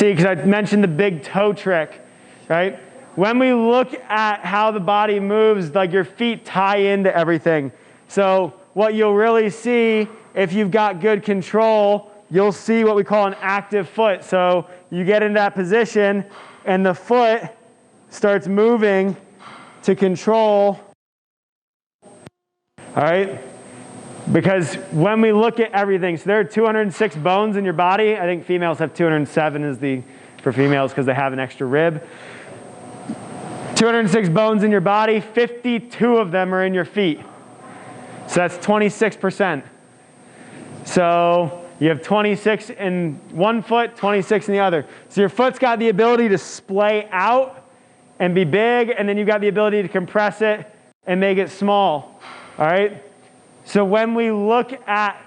See, because I mentioned the big toe trick, right? When we look at how the body moves, like your feet tie into everything. So what you'll really see, if you've got good control, you'll see what we call an active foot. So you get in that position, and the foot starts moving to control. All right? Because when we look at everything, so there are 206 bones in your body. I think females have 207 for females because they have an extra rib. 206 bones in your body, 52 of them are in your feet. So that's 26%. So you have 26 in one foot, 26 in the other. So your foot's got the ability to splay out and be big, and then you've got the ability to compress it and make it small. All right? So when we look at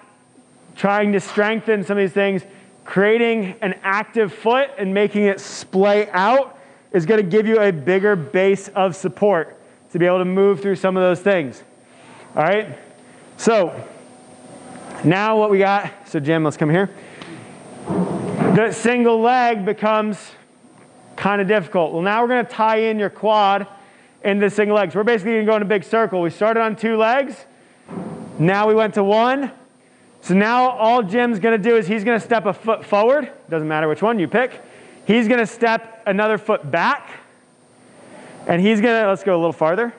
trying to strengthen some of these things, creating an active foot and making it splay out is going to give you a bigger base of support to be able to move through some of those things. All right? So now what we got, so Jim, let's come here. The single leg becomes kind of difficult. Well, now we're going to tie in your quad into single legs. We're basically going to go in a big circle. We started on 2 legs. Now we went to 1. So now all Jim's going to do is he's going to step a foot forward. Doesn't matter which one you pick. He's going to step another foot back. And he's going to, let's go a little farther.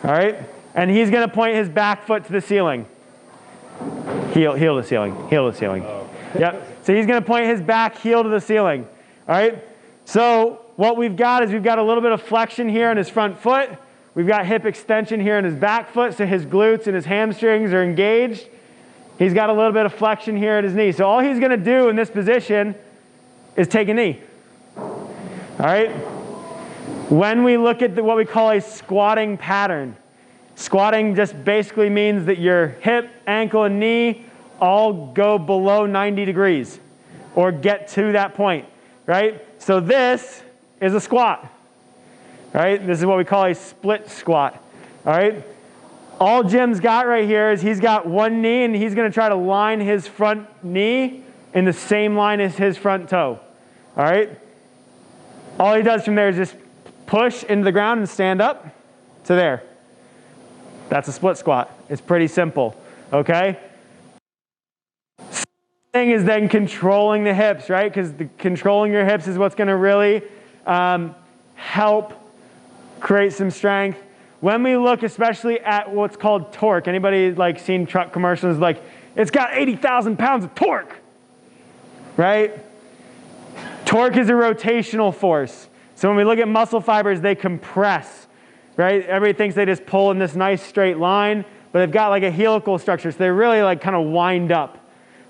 All right. And he's going to point his back foot to the ceiling. Heel to ceiling. Heel to ceiling. Oh. Yep. So he's going to point his back heel to the ceiling. All right. So what we've got is we've got a little bit of flexion here in his front foot. We've got hip extension here in his back foot, so his glutes and his hamstrings are engaged. He's got a little bit of flexion here at his knee. So all he's going to do in this position is take a knee. All right? When we look at what we call a squatting pattern, squatting just basically means that your hip, ankle, and knee all go below 90 degrees or get to that point, right? So this is a squat. All right, this is what we call a split squat. All right, all Jim's got right here is he's got one knee, and he's going to try to line his front knee in the same line as his front toe. All right, all he does from there is just push into the ground and stand up to there. That's a split squat. It's pretty simple. Okay. Thing is then controlling the hips, right? Because controlling your hips is what's going to really help create some strength. When we look especially at what's called torque, anybody like seen truck commercials like, it's got 80,000 pounds of torque, right? Torque is a rotational force. So when we look at muscle fibers, they compress, right? Everybody thinks they just pull in this nice straight line, but they've got like a helical structure. So they really like kind of wind up,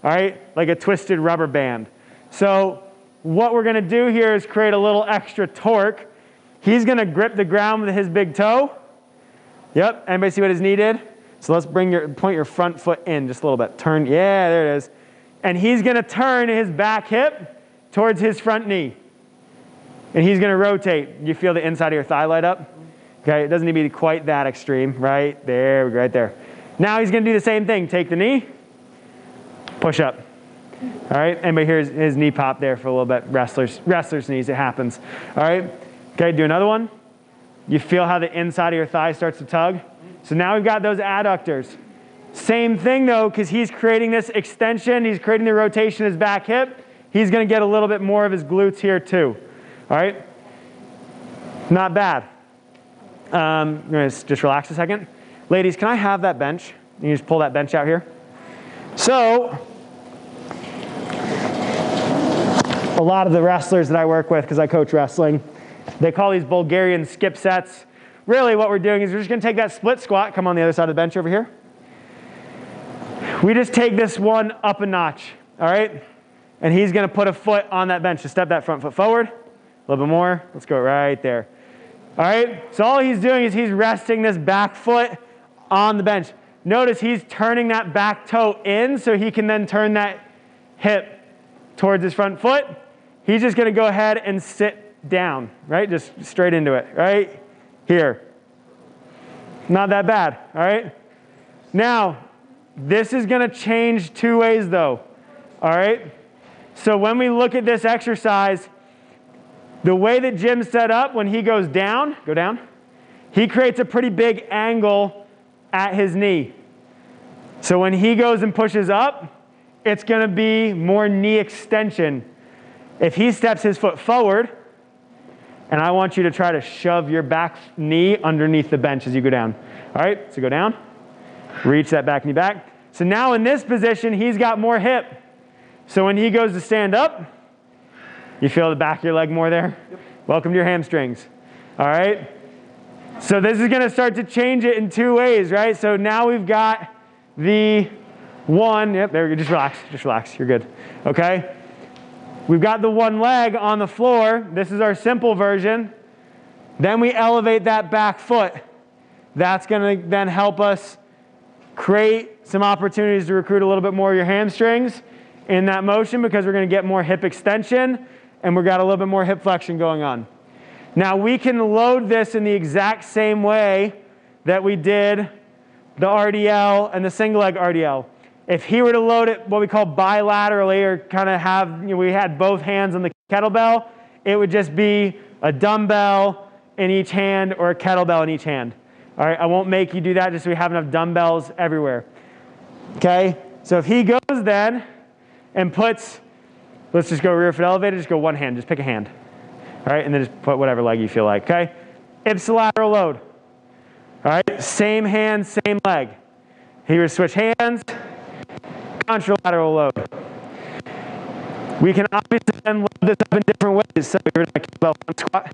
all right? Like a twisted rubber band. So what we're going to do here is create a little extra torque. He's going to grip the ground with his big toe. Yep. Anybody see what his knee did? So let's point your front foot in just a little bit. Turn. Yeah, there it is. And he's going to turn his back hip towards his front knee. And he's going to rotate. You feel the inside of your thigh light up? Okay. It doesn't need to be quite that extreme. Right there. We go right there. Now he's going to do the same thing. Take the knee. Push up. All right. Anybody hear his knee pop there for a little bit? Wrestler's knees. It happens. All right. Okay, do another one. You feel how the inside of your thigh starts to tug? So now we've got those adductors. Same thing though, because he's creating this extension, he's creating the rotation of his back hip. He's going to get a little bit more of his glutes here too. All right? Not bad. I'm going to just relax a second. Ladies, can I have that bench? You just pull that bench out here. So, a lot of the wrestlers that I work with, because I coach wrestling, they call these Bulgarian skip sets. Really what we're doing is we're just going to take that split squat, come on the other side of the bench over here. We just take this one up a notch, all right? And he's going to put a foot on that bench. Just step that front foot forward. A little bit more. Let's go right there. All right? So all he's doing is he's resting this back foot on the bench. Notice he's turning that back toe in so he can then turn that hip towards his front foot. He's just going to go ahead and sit down, right? Just straight into it, right? Here. Not that bad, all right? Now, this is going to change 2 ways though, all right? So when we look at this exercise, the way that Jim's set up, when he goes down, go down, he creates a pretty big angle at his knee. So when he goes and pushes up, it's going to be more knee extension. If he steps his foot forward, and I want you to try to shove your back knee underneath the bench as you go down. All right, so go down, reach that back knee back. So now in this position, he's got more hip. So when he goes to stand up, you feel the back of your leg more there? Yep. Welcome to your hamstrings. All right? So this is going to start to change it in two ways, right? So now we've got the one, yep, there you go, just relax, you're good. Okay? We've got the one leg on the floor. This is our simple version. Then we elevate that back foot. That's going to then help us create some opportunities to recruit a little bit more of your hamstrings in that motion, because we're going to get more hip extension and we've got a little bit more hip flexion going on. Now we can load this in the exact same way that we did the RDL and the single leg RDL. If he were to load it what we call bilaterally, or kind of have, we had both hands on the kettlebell, it would just be a dumbbell in each hand or a kettlebell in each hand. All right, I won't make you do that just so we have enough dumbbells everywhere. Okay, so if he goes then and puts, let's just go rear foot elevated, just go one hand, just pick a hand. All right, and then just put whatever leg you feel like, okay? Ipsilateral load. All right, same hand, same leg. He would switch hands, contralateral load. We can obviously then load this up in different ways. So we're going to kettlebell front squat.